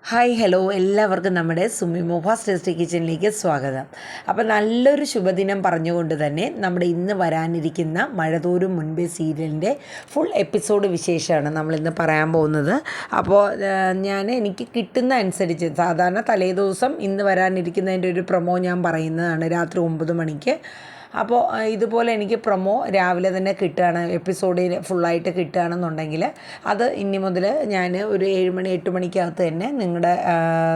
Hi hello എല്ലാവർക്കും നമ്മുടെ Sumi മോഹാസ് tasty കിച്ചണിലേക്ക് സ്വാഗതം. അപ്പോൾ നല്ലൊരു ശുഭദിനം പറഞ്ഞുകൊണ്ട് തന്നെ നമ്മുടെ ഇന്ന് വരാനിരിക്കുന്ന മഴതോരും മുൻപേ സീരിയലിൻ്റെ ഫുൾ എപ്പിസോഡ് വിശേഷമാണ് നമ്മളിന്ന് പറയാൻ പോകുന്നത്. അപ്പോൾ എനിക്ക് കിട്ടുന്ന അനുസരിച്ച് സാധാരണ തലേദിവസം ഇന്ന് വരാനിരിക്കുന്നതിൻ്റെ ഒരു പ്രൊമോ ഞാൻ പറയുന്നതാണ് രാത്രി 9 മണിക്ക്. അപ്പോൾ ഇതുപോലെ എനിക്ക് പ്രൊമോ രാവിലെ തന്നെ കിട്ടുകയാണ്, എപ്പിസോഡിൽ ഫുള്ളായിട്ട് കിട്ടുകയാണെന്നുണ്ടെങ്കിൽ അത് ഇനി മുതൽ ഞാൻ ഒരു 7 മണി 8 മണിക്കകത്ത് തന്നെ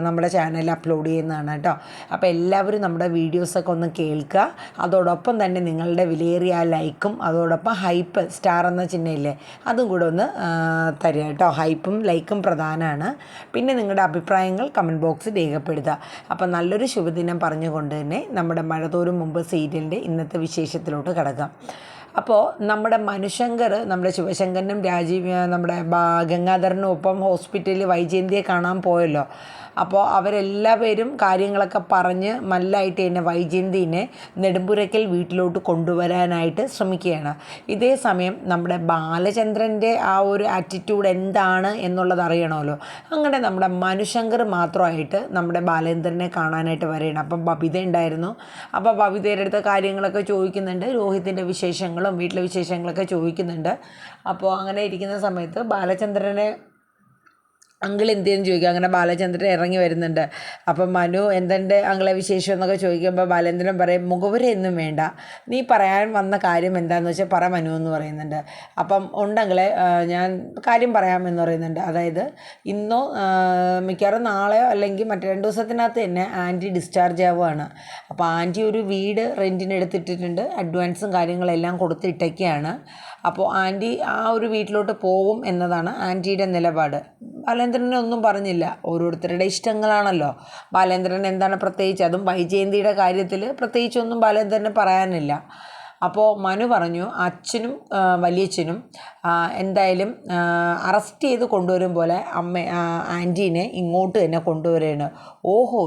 നമ്മുടെ ചാനലിൽ അപ്ലോഡ് ചെയ്യുന്നതാണ് കേട്ടോ. അപ്പോൾ എല്ലാവരും നമ്മുടെ വീഡിയോസൊക്കെ ഒന്ന് കേൾക്കുക. അതോടൊപ്പം തന്നെ നിങ്ങളുടെ വിലയേറിയ ലൈക്കും അതോടൊപ്പം ഹൈപ്പ് സ്റ്റാർ എന്ന ചിഹ്നമില്ലേ അതും കൂടെ ഒന്ന് തരിക കേട്ടോ. ഹൈപ്പും ലൈക്കും പ്രധാനമാണ്. പിന്നെ നിങ്ങളുടെ അഭിപ്രായങ്ങൾ കമൻറ്റ് ബോക്സിൽ രേഖപ്പെടുത്തുക. അപ്പോൾ നല്ലൊരു ശുഭദിനം പറഞ്ഞുകൊണ്ട് തന്നെ നമ്മുടെ മഴതോരും മുമ്പ് സീരിയലിൻ്റെ ഇന്നത്തെ വിശേഷത്തിലോട്ട് കിടക്കാം. അപ്പോൾ നമ്മുടെ മനുശങ്കർ നമ്മുടെ ശിവശങ്കരനും നമ്മുടെ ഗംഗാധരനും ഒപ്പം ഹോസ്പിറ്റലിൽ വൈജയന്തിയെ കാണാൻ പോയല്ലോ. അപ്പോൾ അവരെല്ലാവരും കാര്യങ്ങളൊക്കെ പറഞ്ഞ് മല്ലായിട്ട് തന്നെ വൈജയന്തിനെ നെടുമ്പുരയ്ക്കൽ വീട്ടിലോട്ട് കൊണ്ടുവരാനായിട്ട് ശ്രമിക്കുകയാണ്. ഇതേ സമയം നമ്മുടെ ബാലചന്ദ്രൻ്റെ ആ ഒരു ആറ്റിറ്റ്യൂഡ് എന്താണ് എന്നുള്ളത് അറിയണമല്ലോ. അങ്ങനെ നമ്മുടെ മനുശങ്കർ മാത്രമായിട്ട് നമ്മുടെ ബാലേന്ദ്രനെ കാണാനായിട്ട് വരികയാണ്. അപ്പം ബബിത ഉണ്ടായിരുന്നു. അപ്പോൾ ബബിതയുടെ അടുത്ത് കാര്യങ്ങളൊക്കെ ചോദിക്കുന്നുണ്ട്, രോഹിത്തിൻ്റെ വിശേഷങ്ങളും വീട്ടിലെ വിശേഷങ്ങളൊക്കെ ചോദിക്കുന്നുണ്ട്. അപ്പോൾ അങ്ങനെ ഇരിക്കുന്ന സമയത്ത് ബാലചന്ദ്രനെ അങ്കിൾ എന്തെന്ന് ചോദിക്കുക. അങ്ങനെ ബാലചന്ദ്രൻ ഇറങ്ങി വരുന്നുണ്ട്. അപ്പം മനു എന്തെൻ്റെ അങ്കിളെ വിശേഷം എന്നൊക്കെ ചോദിക്കുമ്പോൾ ബാലേന്ദ്രൻ പറയും, മുഖവരെയൊന്നും വേണ്ട, നീ പറയാൻ വന്ന കാര്യം എന്താണെന്ന് വെച്ചാൽ പറ മനു എന്ന് പറയുന്നുണ്ട്. അപ്പം ഉണ്ടെങ്കിലേ ഞാൻ കാര്യം പറയാമെന്ന് പറയുന്നുണ്ട്. അതായത് ഇന്നോ മിക്കവാറും നാളെയോ അല്ലെങ്കിൽ മറ്റു 2 ദിവസത്തിനകത്ത് തന്നെ ആൻറ്റി ഡിസ്ചാർജ് ആവുകയാണ്. അപ്പോൾ ആൻറ്റി ഒരു വീട് റെൻറ്റിന് എടുത്തിട്ടിട്ടുണ്ട്, അഡ്വാൻസും കാര്യങ്ങളെല്ലാം കൊടുത്തിട്ടൊക്കെയാണ്. അപ്പോൾ ആൻറ്റി ആ ഒരു വീട്ടിലോട്ട് പോകും എന്നതാണ് ആൻറ്റിയുടെ നിലപാട്. ബാലേന്ദ്രനെ ഒന്നും പറഞ്ഞില്ല, ഓരോരുത്തരുടെ ഇഷ്ടങ്ങളാണല്ലോ. ബാലേന്ദ്രൻ എന്താണ് പ്രത്യേകിച്ച്, അതും വൈജയന്തിയുടെ കാര്യത്തിൽ പ്രത്യേകിച്ചൊന്നും ബാലേന്ദ്രന് പറയാനില്ല. അപ്പോൾ മനു പറഞ്ഞു അച്ഛനും വലിയച്ഛനും എന്തായാലും അറസ്റ്റ് ചെയ്ത് കൊണ്ടുവരും പോലെ ആൻറ്റീനെ ഇങ്ങോട്ട് തന്നെ കൊണ്ടുവരികയാണ്. ഓഹോ,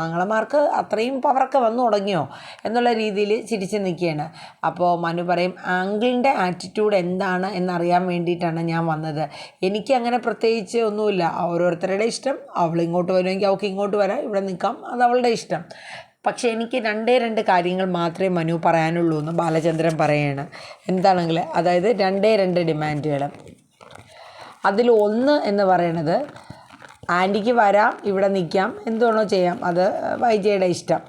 ആങ്ങളമാർക്ക് അത്രയും പവറൊക്കെ വന്നു തുടങ്ങിയോ എന്നുള്ള രീതിയിൽ ചിരിച്ച് നിൽക്കുകയാണ്. അപ്പോൾ മനു പറയും, അങ്കിളിൻ്റെ ആറ്റിറ്റ്യൂഡ് എന്താണ് എന്നറിയാൻ വേണ്ടിയിട്ടാണ് ഞാൻ വന്നത്. എനിക്ക് അങ്ങനെ പ്രത്യേകിച്ച് ഒന്നുമില്ല, ഓരോരുത്തരുടെ ഇഷ്ടം. അവൾ ഇങ്ങോട്ട് വരുമെങ്കിൽ അവൾക്ക് ഇങ്ങോട്ട് വരാം, ഇവിടെ നിൽക്കാം, അത് അവളുടെ ഇഷ്ടം. പക്ഷേ എനിക്ക് 2 കാര്യങ്ങൾ മാത്രമേ മനു പറയാനുള്ളൂ എന്ന് ബാലചന്ദ്രൻ പറയുകയാണ്. എന്താണെങ്കിൽ അതായത് 2 ഡിമാൻഡുകൾ. അതിലൊന്ന് എന്ന് പറയണത് ആൻറ്റിക്ക് വരാം, ഇവിടെ നിൽക്കാം, എന്താണോ ചെയ്യാം, അത് വൈജയുടെ ഇഷ്ടം.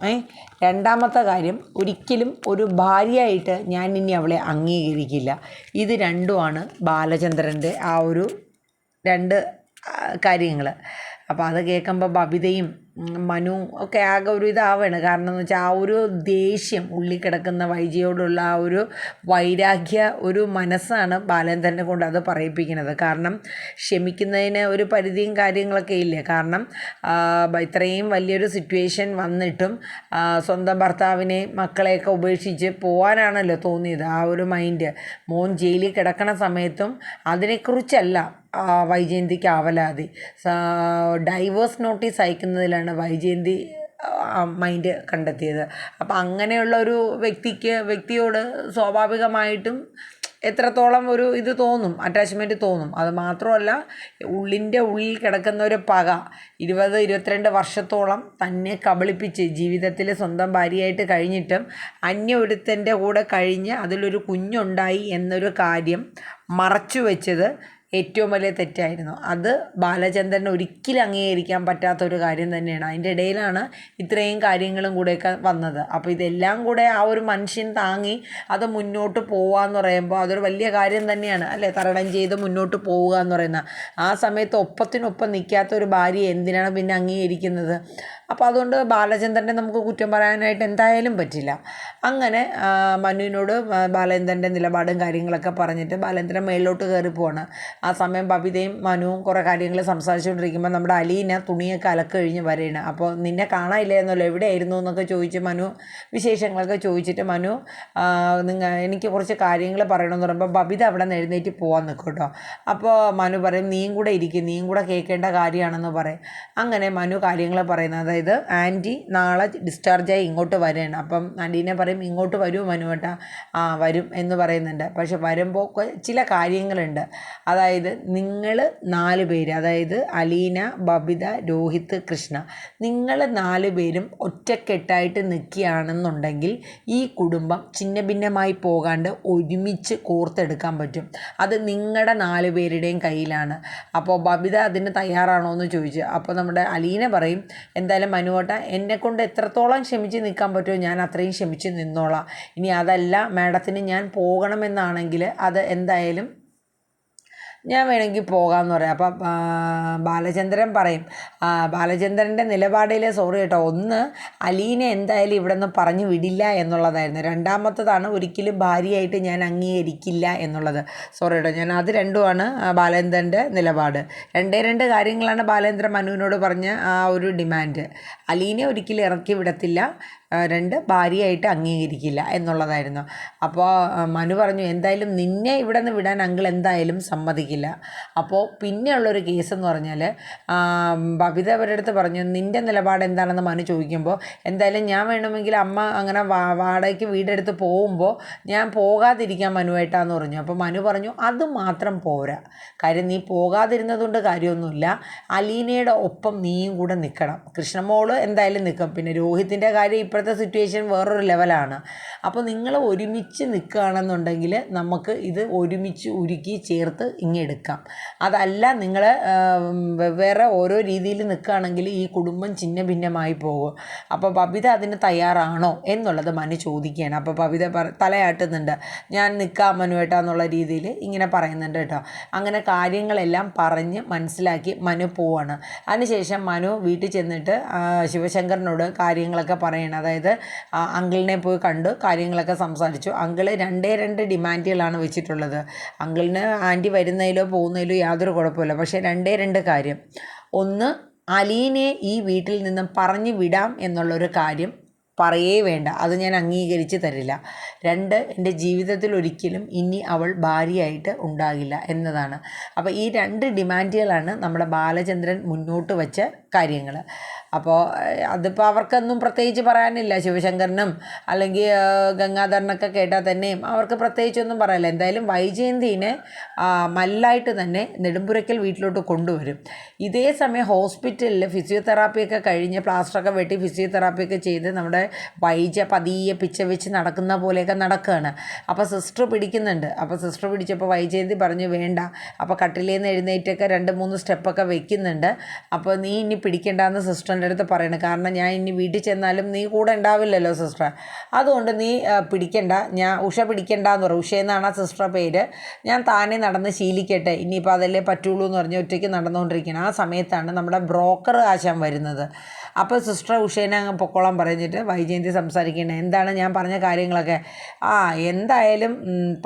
രണ്ടാമത്തെ കാര്യം, ഒരിക്കലും ഒരു ഭാര്യയായിട്ട് ഞാൻ ഇനി അവളെ അംഗീകരിക്കില്ല. ഇത് രണ്ടുമാണ് ബാലചന്ദ്രൻ്റെ ആ ഒരു 2 കാര്യങ്ങൾ. അപ്പോൾ അത് കേൾക്കുമ്പോൾ ബബിതയും മനു ഒക്കെ ആകെ ഒരു ഇതാവുകയാണ്. കാരണം എന്ന് വെച്ചാൽ ആ ഒരു ദേഷ്യം ഉള്ളിൽ കിടക്കുന്ന വൈജയോടുള്ള ആ ഒരു വൈരാഗ്യ ഒരു മനസ്സാണ് ബാലേന്ദ്രനെ കൊണ്ട് അത് പറയിപ്പിക്കുന്നത്. കാരണം ക്ഷമിക്കുന്നതിന് ഒരു പരിധിയും കാര്യങ്ങളൊക്കെ ഇല്ലേ. കാരണം ഇത്രയും വലിയൊരു സിറ്റുവേഷൻ വന്നിട്ടും സ്വന്തം ഭർത്താവിനെ മക്കളെയൊക്കെ ഉപേക്ഷിച്ച് പോകാനാണല്ലോ തോന്നിയത്. ആ ഒരു മൈൻഡ് മോൻ ജയിലിൽ കിടക്കണ സമയത്തും അതിനെക്കുറിച്ചല്ല വൈജയന്തിക്ക് ആവലാതി. ഡൈവേഴ്സ് നോട്ടീസ് അയക്കുന്നതിലാണ് വൈജയന്തി മൈൻഡ് കണ്ടെത്തിയത്. അപ്പം അങ്ങനെയുള്ള ഒരു വ്യക്തിയോട് സ്വാഭാവികമായിട്ടും എത്രത്തോളം ഒരു ഇത് തോന്നും, അറ്റാച്ച്മെൻറ്റ് തോന്നും. അത് മാത്രമല്ല, ഉള്ളിൽ കിടക്കുന്ന ഒരു പക 20-22 വർഷത്തോളം തന്നെ കബളിപ്പിച്ച് ജീവിതത്തിൽ സ്വന്തം ഭാര്യയായിട്ട് കഴിഞ്ഞിട്ടും ഒരുത്തൻ്റെ കൂടെ കഴിഞ്ഞ് അതിലൊരു കുഞ്ഞുണ്ടായി എന്നൊരു കാര്യം മറച്ചു വെച്ചത് ഏറ്റവും വലിയ തെറ്റായിരുന്നു. അത് ബാലചന്ദ്രന് ഒരിക്കലും അംഗീകരിക്കാൻ പറ്റാത്തൊരു കാര്യം തന്നെയാണ്. അതിൻ്റെ ഇടയിലാണ് ഇത്രയും കാര്യങ്ങളും കൂടെയൊക്കെ വന്നത്. അപ്പോൾ ഇതെല്ലാം കൂടെ ആ ഒരു മനുഷ്യൻ താങ്ങി അത് മുന്നോട്ട് പോവുകയെന്ന് പറയുമ്പോൾ അതൊരു വലിയ കാര്യം തന്നെയാണ് അല്ലേ. തരണം ചെയ്ത് മുന്നോട്ട് പോവുക എന്ന് പറയുന്നത്. ആ സമയത്ത് ഒപ്പത്തിനൊപ്പം നിൽക്കാത്ത ഒരു ഭാര്യ എന്തിനാണ് പിന്നെ അംഗീകരിക്കുന്നത്? അപ്പോൾ അതുകൊണ്ട് ബാലചന്ദ്രനെ നമുക്ക് കുറ്റം പറയാനായിട്ട് എന്തായാലും പറ്റില്ല. അങ്ങനെ മനുവിനോട് ബാലേന്ദ്രൻ്റെ നിലപാടും കാര്യങ്ങളൊക്കെ പറഞ്ഞിട്ട് ബാലേന്ദ്രൻ മേളിലോട്ട് കയറി പോവാണ്. ആ സമയം ബബിതയും മനുവും കുറേ കാര്യങ്ങൾ സംസാരിച്ചുകൊണ്ടിരിക്കുമ്പോൾ നമ്മുടെ അലീന തുണിയൊക്കെ അലക്ക് കഴിഞ്ഞ് വരികയാണ്. അപ്പോൾ നിന്നെ കാണാനില്ലായിരുന്നല്ലോ, എവിടെയായിരുന്നു എന്നൊക്കെ ചോദിച്ച് മനു വിശേഷങ്ങളൊക്കെ ചോദിച്ചിട്ട് മനു എനിക്ക് കുറച്ച് കാര്യങ്ങൾ പറയണമെന്ന് പറയുമ്പോൾ ബബിത അവിടെ നിന്ന് എഴുന്നേറ്റ് പോകാൻ നിൽക്കും കേട്ടോ. അപ്പോൾ മനു പറയും, നീയും കൂടെ ഇരിക്കും, നീയും കൂടെ കേൾക്കേണ്ട കാര്യമാണെന്ന് പറയും. അങ്ങനെ മനു കാര്യങ്ങൾ പറയുന്നത്, അതായത് അതായത് ആൻറ്റി നാളെ ഡിസ്ചാർജായി ഇങ്ങോട്ട് വരികയാണ്. അപ്പം അലീന പറയും ഇങ്ങോട്ട് വരുമോ മനുവേട്ടാ? ആ വരും എന്ന് പറയുന്നുണ്ട്. പക്ഷെ വരുമ്പോൾ ചില കാര്യങ്ങളുണ്ട്. അതായത് നിങ്ങൾ 4 പേര്, അതായത് അലീന, ബബിത, രോഹിത്, കൃഷ്ണ, നിങ്ങൾ 4 പേരും ഒറ്റക്കെട്ടായിട്ട് നിൽക്കുകയാണെന്നുണ്ടെങ്കിൽ ഈ കുടുംബം ഛിന്ന ഭിന്നമായി പോകാണ്ട് ഒരുമിച്ച് കോർത്തെടുക്കാൻ പറ്റും. അത് നിങ്ങളുടെ 4 പേരുടെയും കയ്യിലാണ്. അപ്പോൾ ബബിത അതിന് തയ്യാറാണോ എന്ന് ചോദിച്ചു. അപ്പോൾ നമ്മുടെ അലീന പറയും എന്തായാലും മനുവേട്ട എന്നെക്കൊണ്ട് എത്രത്തോളം ക്ഷമിച്ച് നിൽക്കാൻ പറ്റുമോ ഞാൻ അത്രയും ക്ഷമിച്ച് നിന്നോളാം. ഇനി അതല്ല മാഡത്തിന് ഞാൻ പോകണമെന്നാണെങ്കിൽ അത് എന്തായാലും ഞാൻ വേണമെങ്കിൽ പോകാമെന്ന് പറയാം. അപ്പം ബാലചന്ദ്രൻ പറയും ബാലചന്ദ്രൻ്റെ നിലപാടിൽ സോറി കേട്ടോ, ഒന്ന് അലീന എന്തായാലും ഇവിടെ നിന്ന് പറഞ്ഞു വിടില്ല എന്നുള്ളതായിരുന്നു. രണ്ടാമത്തതാണ് ഒരിക്കലും ഭാര്യയായിട്ട് ഞാൻ അംഗീകരിക്കില്ല എന്നുള്ളത്. സോറി കേട്ടോ, ഞാൻ അത് രണ്ടുമാണ് ബാലേന്ദ്രൻ്റെ നിലപാട്. രണ്ട് കാര്യങ്ങളാണ് ബാലേന്ദ്രൻ മനുവിനോട് പറഞ്ഞ ആ ഒരു ഡിമാൻഡ്. അലീനെ ഒരിക്കലും ഇറക്കി വിടത്തില്ല, 2 ഭാര്യയായിട്ട് അംഗീകരിക്കില്ല എന്നുള്ളതായിരുന്നു. അപ്പോൾ മനു പറഞ്ഞു എന്തായാലും നിന്നെ ഇവിടെ നിന്ന് വിടാൻ അങ്കിൾ എന്തായാലും സമ്മതിക്കില്ല. അപ്പോൾ പിന്നെയുള്ളൊരു കേസെന്ന് പറഞ്ഞാൽ ബബിത അവരുടെ അടുത്ത് പറഞ്ഞു നിൻ്റെ നിലപാട് എന്താണെന്ന് മനു ചോദിക്കുമ്പോൾ എന്തായാലും ഞാൻ വേണമെങ്കിൽ അമ്മ അങ്ങനെ വാടകയ്ക്ക് വീടെടുത്ത് പോകുമ്പോൾ ഞാൻ പോകാതിരിക്കാൻ മനുവായിട്ടാന്ന് പറഞ്ഞു. അപ്പോൾ മനു പറഞ്ഞു അത് മാത്രം പോരാ, കാര്യം നീ പോകാതിരുന്നതുകൊണ്ട് കാര്യമൊന്നുമില്ല, അലീനയുടെ ഒപ്പം നീയും കൂടെ നിൽക്കണം. കൃഷ്ണമോള് എന്തായാലും നിൽക്കും. പിന്നെ രോഹിത്തിൻ്റെ കാര്യം ഇപ്പോഴത്തെ സിറ്റുവേഷൻ വേറൊരു ലെവലാണ്. അപ്പോൾ നിങ്ങൾ ഒരുമിച്ച് നിൽക്കുകയാണെന്നുണ്ടെങ്കിൽ നമുക്ക് ഇത് ഒരുമിച്ച് ഉരുക്കി ചേർത്ത് ഇങ്ങെടുക്കാം. അതല്ല നിങ്ങൾ വേറെ ഓരോ രീതിയിൽ നിൽക്കുകയാണെങ്കിൽ ഈ കുടുംബം ഛിന്ന ഭിന്നമായി പോകും. അപ്പോൾ ബബിത അതിന് തയ്യാറാണോ എന്നുള്ളത് മനു ചോദിക്കുകയാണ്. അപ്പോൾ ബബിത തലയാട്ടുന്നുണ്ട് ഞാൻ നിൽക്കാം മനുവേട്ടാ എന്നുള്ള രീതിയിൽ ഇങ്ങനെ പറയുന്നുണ്ട് കേട്ടോ. അങ്ങനെ കാര്യങ്ങളെല്ലാം പറഞ്ഞ് മനസ്സിലാക്കി മനു പോവാണ്. അതിനുശേഷം മനു വീട്ടിൽ ചെന്നിട്ട് ശിവശങ്കറിനോട് കാര്യങ്ങളൊക്കെ പറയണം. അതായത് അങ്കിളിനെ പോയി കണ്ടു കാര്യങ്ങളൊക്കെ സംസാരിച്ചു. അങ്കിള് 2 ഡിമാൻഡുകളാണ് വെച്ചിട്ടുള്ളത്. അങ്കിളിന് ആൻറ്റി വരുന്നതിലോ പോകുന്നതിലോ യാതൊരു കുഴപ്പമില്ല. പക്ഷേ 2 കാര്യം, ഒന്ന് അലീനെ ഈ വീട്ടിൽ നിന്നും പറഞ്ഞു വിടാം എന്നുള്ളൊരു കാര്യം പറയേ വേണ്ട, അത് ഞാൻ അംഗീകരിച്ച് തരില്ല. 2 എൻ്റെ ജീവിതത്തിൽ ഒരിക്കലും ഇനി അവൾ ഭാര്യയായിട്ട് ഉണ്ടാകില്ല എന്നതാണ്. അപ്പോൾ ഈ 2 ഡിമാൻഡുകളാണ് നമ്മുടെ ബാലചന്ദ്രൻ മുന്നോട്ട് വെച്ച കാര്യങ്ങൾ. അപ്പോൾ അതിപ്പോൾ അവർക്കൊന്നും പ്രത്യേകിച്ച് പറയാനില്ല. ശിവശങ്കരനും അല്ലെങ്കിൽ ഗംഗാധരനൊക്കെ കേട്ടാൽ തന്നെയും അവർക്ക് പ്രത്യേകിച്ചൊന്നും പറയാനില്ല. എന്തായാലും വൈജയന്തിനെ മല്ലായിട്ട് തന്നെ നെടുമ്പുരയ്ക്കൽ വീട്ടിലോട്ട് കൊണ്ടുവരും. ഇതേ സമയം ഹോസ്പിറ്റലിൽ ഫിസിയോതെറാപ്പിയൊക്കെ കഴിഞ്ഞ് പ്ലാസ്റ്ററൊക്കെ വെട്ടി ഫിസിയോതെറാപ്പിയൊക്കെ ചെയ്ത് നമ്മുടെ വൈജ പതിയെ പിച്ച വെച്ച് നടക്കുന്ന പോലെയൊക്കെ നടക്കുകയാണ്. അപ്പോൾ സിസ്റ്റർ പിടിക്കുന്നുണ്ട്. അപ്പോൾ സിസ്റ്റർ പിടിച്ചപ്പോൾ വൈജയന്തി പറഞ്ഞു വേണ്ട. അപ്പോൾ കട്ടിലേന്ന് നിന്ന് എഴുന്നേറ്റൊക്കെ 2-3 സ്റ്റെപ്പൊക്കെ വെക്കുന്നുണ്ട്. അപ്പോൾ നീ ഇനി പിടിക്കേണ്ടെന്ന് സിസ്റ്ററിൻ്റെ അടുത്ത് പറയണം. കാരണം ഞാൻ ഇനി വീട്ടിൽ ചെന്നാലും നീ കൂടെ ഉണ്ടാവില്ലല്ലോ സിസ്റ്റർ, അതുകൊണ്ട് നീ പിടിക്കണ്ട, ഞാൻ ഉഷ പിടിക്കണ്ടെന്ന് പറയും. ഉഷ എന്നാണ് ആ സിസ്റ്ററുടെ പേര്. ഞാൻ താനെ നടന്ന് ശീലിക്കട്ടെ, ഇനിയിപ്പോൾ അതല്ലേ പറ്റുള്ളൂ എന്ന് പറഞ്ഞ് ഒറ്റയ്ക്ക് നടന്നുകൊണ്ടിരിക്കണം. ആ സമയത്താണ് നമ്മുടെ ബ്രോക്കർ ആശാൻ വരുന്നത്. അപ്പോൾ സിസ്റ്റർ ഉഷേനെ അങ്ങ് പൊക്കോളം പറഞ്ഞിട്ട് വൈജയന്തി സംസാരിക്കണേ എന്താണ് ഞാൻ പറഞ്ഞ കാര്യങ്ങളൊക്കെ. എന്തായാലും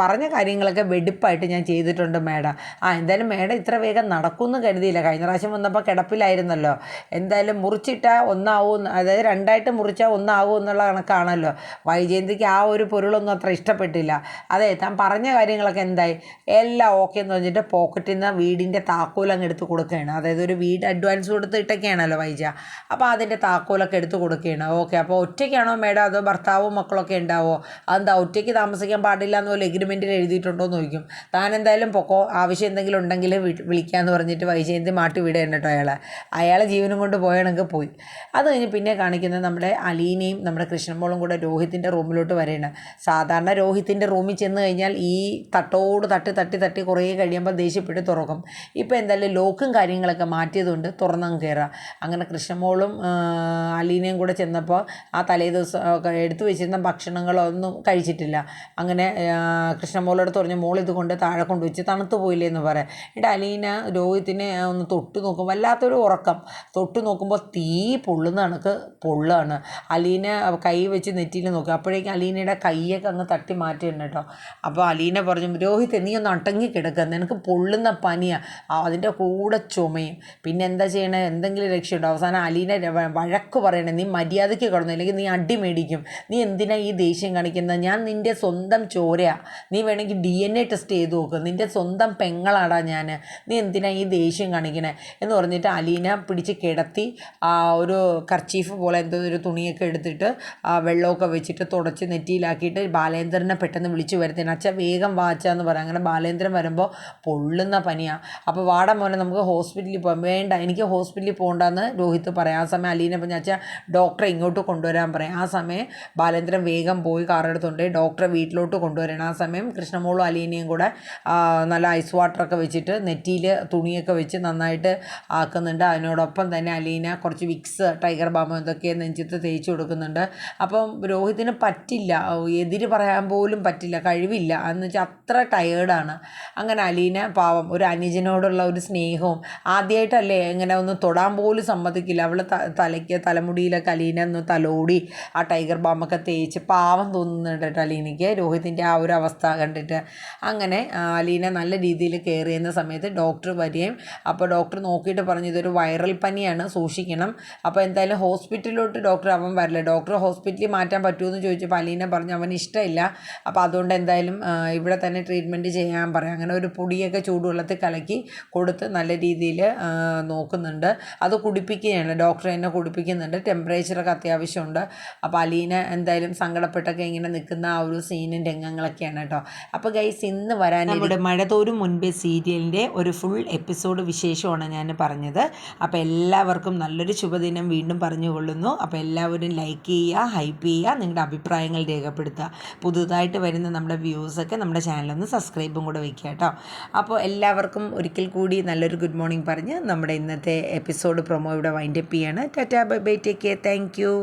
പറഞ്ഞ കാര്യങ്ങളൊക്കെ വെടിപ്പായിട്ട് ഞാൻ ചെയ്തിട്ടുണ്ട് മേഡം. എന്തായാലും മേഡം ഇത്ര വേഗം നടക്കുമെന്ന് കരുതിയില്ല. കഴിഞ്ഞ പ്രാവശ്യം വന്നപ്പോൾ കിടപ്പിലായിരുന്നല്ലോ. എന്തായാലും മുറിച്ചിട്ടാൽ ഒന്നാവും, അതായത് 2ആയിട്ട് മുറിച്ചാൽ ഒന്നാവും എന്നുള്ള കണക്കാണല്ലോ. വൈജയന്തിക്ക് ആ ഒരു പൊരുളൊന്നും അത്ര ഇഷ്ടപ്പെട്ടില്ല. അതെ താൻ പറഞ്ഞ കാര്യങ്ങളൊക്കെ എന്തായി, എല്ലാം ഓക്കെ എന്ന് പറഞ്ഞിട്ട് പോക്കറ്റിൽ നിന്ന് വീടിൻ്റെ താക്കോലങ്ങ് എടുത്ത് കൊടുക്കുകയാണ്. അതായത് ഒരു വീട് അഡ്വാൻസ് കൊടുത്ത് ഇട്ടൊക്കെയാണല്ലോ വൈജ. അപ്പോൾ അതിൻ്റെ താക്കോലൊക്കെ എടുത്ത് കൊടുക്കുകയാണ്. ഓക്കെ, അപ്പോൾ ഒറ്റയ്ക്കാണോ മേഡം അതോ ഭർത്താവും മക്കളൊക്കെ ഉണ്ടാവോ? അതെന്താ ഒറ്റയ്ക്ക് താമസിക്കാൻ പാടില്ല എന്ന് പോലെ എഗ്രിമെൻറ്റിൽ എഴുതിയിട്ടുണ്ടോ എന്ന് ചോദിക്കും. താൻ എന്തായാലും പൊക്കോ, ആവശ്യം എന്തെങ്കിലും ഉണ്ടെങ്കിൽ വിളിക്കാമെന്ന് പറഞ്ഞിട്ട് വൈജയന്തി മാറ്റി വിടുകയാണ് കേട്ടോ. അയാളെ ജീവനും കൊണ്ട് പോയാണെങ്കിൽ പോയി. അത് കഴിഞ്ഞ് പിന്നെ കാണിക്കുന്നത് നമ്മുടെ അലീനയും നമ്മുടെ കൃഷ്ണമോളും കൂടെ രോഹിത്തിൻ്റെ റൂമിലോട്ട് വരെയാണ്. സാധാരണ രോഹിത്തിൻ്റെ റൂമിൽ ചെന്ന് കഴിഞ്ഞാൽ ഈ തട്ടോട് തട്ടി കുറേ കഴിയുമ്പോൾ ദേഷ്യപ്പെട്ട് തുറക്കും. ഇപ്പോൾ എന്തായാലും ലോക്കും കാര്യങ്ങളൊക്കെ മാറ്റിയതുകൊണ്ട് തുറന്നങ്ങ് കയറാം. അങ്ങനെ കൃഷ്ണമോളും അലീനയും കൂടെ ചെന്നപ്പോൾ ആ തലേ ദിവസം എടുത്തു വെച്ചിരുന്ന ഭക്ഷണങ്ങളൊന്നും കഴിച്ചിട്ടില്ല. അങ്ങനെ കൃഷ്ണമോളോട് പറഞ്ഞു മോൾ ഇതുകൊണ്ട് താഴെ കൊണ്ടുവച്ച് തണുത്തു പോയില്ലേ എന്ന് പറയാം. എന്നിട്ട് അലീന രോഹിത്തിനെ ഒന്ന് തൊട്ട് നോക്കും, വല്ലാത്തൊരു ഉറക്കം. തൊട്ട് നോക്കുമ്പോൾ തീ പൊള്ളുന്ന കണക്ക് പൊള്ളാണ്. അലീന കൈ വെച്ച് നെറ്റിയിൽ നോക്കി, അപ്പോഴേക്കും അലീനയുടെ കൈയൊക്കെ അങ്ങ് തട്ടി മാറ്റിയിട്ടുണ്ട് കേട്ടോ. അപ്പോൾ അലീന പറഞ്ഞു രോഹിത് നീ ഒന്ന് അടങ്ങി കിടക്കുക, നിനക്ക് പൊള്ളുന്ന പനിയാണ്, അതിൻ്റെ കൂടെ ചുമയും, പിന്നെ എന്താ ചെയ്യണേ, എന്തെങ്കിലും രക്ഷയുണ്ടോ? അവസാനം അലീന വഴക്ക് പറയണേ, നീ മര്യാദയ്ക്ക് കിടന്നു, അല്ലെങ്കിൽ നീ അടി മേടിക്കും, നീ എന്തിനാ ഈ ദേഷ്യം കാണിക്കുന്നത്, ഞാൻ നിൻ്റെ സ്വന്തം ചോരയാണ്, നീ വേണമെങ്കിൽ DNA ടെസ്റ്റ് ചെയ്ത് നോക്ക്, നിൻ്റെ സ്വന്തം പെങ്ങളാടാ ഞാൻ, നീ എന്തിനാ ഈ ദേഷ്യം കാണിക്കണേ എന്ന് പറഞ്ഞിട്ട് അലീന പിടിച്ച് കിടത്തി ഒരു കർച്ചീഫ് പോലെ എന്തോ ഒരു തുണിയൊക്കെ എടുത്തിട്ട് വെള്ളമൊക്കെ വെച്ചിട്ട് തുടച്ച് നെറ്റിയിലാക്കിയിട്ട് ബാലേന്ദ്രനെ പെട്ടെന്ന് വിളിച്ചു വരുത്തേനെ. അച്ഛാ വേഗം വാച്ചാന്ന് പറയാം. അങ്ങനെ ബാലേന്ദ്രൻ വരുമ്പോൾ പൊള്ളുന്ന പനിയാണ്. അപ്പോൾ വാടാ മോനെ നമുക്ക് ഹോസ്പിറ്റലിൽ പോകാം. വേണ്ട, എനിക്ക് ഹോസ്പിറ്റലിൽ പോകണ്ടെന്ന് രോഹിത്ത് പറയാം. ആ സമയം അലീന പറഞ്ഞ അച്ഛാ ഡോക്ടറെ ഇങ്ങോട്ട് കൊണ്ടുവരാൻ പറയാം. ആ സമയം ബാലേന്ദ്രൻ വേഗം പോയി കാറെടുത്തുകൊണ്ട് ഡോക്ടറെ വീട്ടിലോട്ട് കൊണ്ടുവരണം. ആ സമയം കൃഷ്ണമോളും അലീനയും കൂടെ നല്ല ഐസ് വാട്ടറൊക്കെ വെച്ചിട്ട് നെറ്റിയിൽ തുണിയൊക്കെ വെച്ച് നന്നായിട്ട് ആക്കുന്നുണ്ട്. അതിനോടൊപ്പം തന്നെ അലീന കുറച്ച് വിക്സ്, ടൈഗർ ബാം ഇതൊക്കെ നെഞ്ചത്ത് തേച്ച് കൊടുക്കുന്നുണ്ട്. അപ്പം രോഹിത്തിന് പറ്റില്ല, എതിര് പറയാൻ പോലും പറ്റില്ല, കഴിവില്ല എന്ന് വെച്ചാൽ അത്ര ടയേർഡാണ്. അങ്ങനെ അലീന പാവം ഒരു അനുജനോടുള്ള ഒരു സ്നേഹവും, ആദ്യമായിട്ടല്ലേ ഇങ്ങനെ ഒന്ന് തൊടാൻ പോലും സമ്മതിക്കില്ല. അവൾ തലമുടിയിലൊക്കെ അലീന ഒന്ന് തലോടി ആ ടൈഗർ ബാമൊക്കെ തേച്ച് പാവം തോന്നുന്നുണ്ട് കേട്ടോ അലീനയ്ക്ക്, രോഹിത്തിൻ്റെ ആ ഒരു അവസ്ഥ കണ്ടിട്ട്. അങ്ങനെ അലീന നല്ല രീതിയിൽ കെയർ ചെയ്യുന്ന സമയത്ത് ഡോക്ടർ വരികയും അപ്പോൾ ഡോക്ടർ നോക്കിയിട്ട് പറഞ്ഞു ഇതൊരു വൈറൽ പനിയാണ്, സൂക്ഷിക്കണം. അപ്പോൾ എന്തായാലും ഹോസ്പിറ്റലിലോട്ട് ഡോക്ടർ അവൻ വരില്ല. ഡോക്ടർ ഹോസ്പിറ്റലിൽ മാറ്റാൻ പറ്റുമെന്ന് ചോദിച്ചപ്പോൾ അലീന പറഞ്ഞു അവന് ഇഷ്ടമില്ല, അപ്പോൾ അതുകൊണ്ട് എന്തായാലും ഇവിടെ തന്നെ ട്രീറ്റ്മെൻറ്റ് ചെയ്യാൻ പറയാം. അങ്ങനെ ഒരു പൊടിയൊക്കെ ചൂടുവെള്ളത്തിൽ കലക്കി കൊടുത്ത് നല്ല രീതിയിൽ നോക്കുന്നുണ്ട്. അത് കുടിപ്പിക്കുകയാണ്, ഡോക്ടർ തന്നെ കുടിപ്പിക്കുന്നുണ്ട്. ടെമ്പറേച്ചറൊക്കെ അത്യാവശ്യമുണ്ട്. അപ്പോൾ അലീന എന്തായാലും സങ്കടപ്പെട്ടൊക്കെ ഇങ്ങനെ നിൽക്കുന്ന ആ ഒരു സീനും രംഗങ്ങളൊക്കെയാണ് കേട്ടോ. അപ്പോൾ ഗൈസ് ഇന്ന് വരാൻ നമ്മുടെ മഴതോരും മുൻപേ സീരിയലിൻ്റെ ഒരു ഫുൾ എപ്പിസോഡ് വിശേഷമാണ് ഞാൻ പറഞ്ഞത്. അപ്പോൾ എല്ലാവർക്കും നല്ലൊരു ശുഭദിനം വീണ്ടും പറഞ്ഞുകൊള്ളുന്നു. അപ്പോൾ എല്ലാവരും ലൈക്ക് ചെയ്യുക, ഹൈപ്പ് ചെയ്യുക, നിങ്ങളുടെ അഭിപ്രായങ്ങൾ രേഖപ്പെടുത്തുക. പുതുതായിട്ട് വരുന്ന നമ്മുടെ വ്യൂസൊക്കെ നമ്മുടെ ചാനലൊന്ന് സബ്സ്ക്രൈബും കൂടെ വയ്ക്കുക കേട്ടോ. അപ്പോൾ എല്ലാവർക്കും ഒരിക്കൽ കൂടി നല്ലൊരു ഗുഡ് മോർണിംഗ് പറഞ്ഞ് നമ്മുടെ ഇന്നത്തെ എപ്പിസോഡ് പ്രൊമോ ഇവിടെ വൈൻഡപ്പ് ചെയ്യാണ്. Tata bye bye, take care, thank you.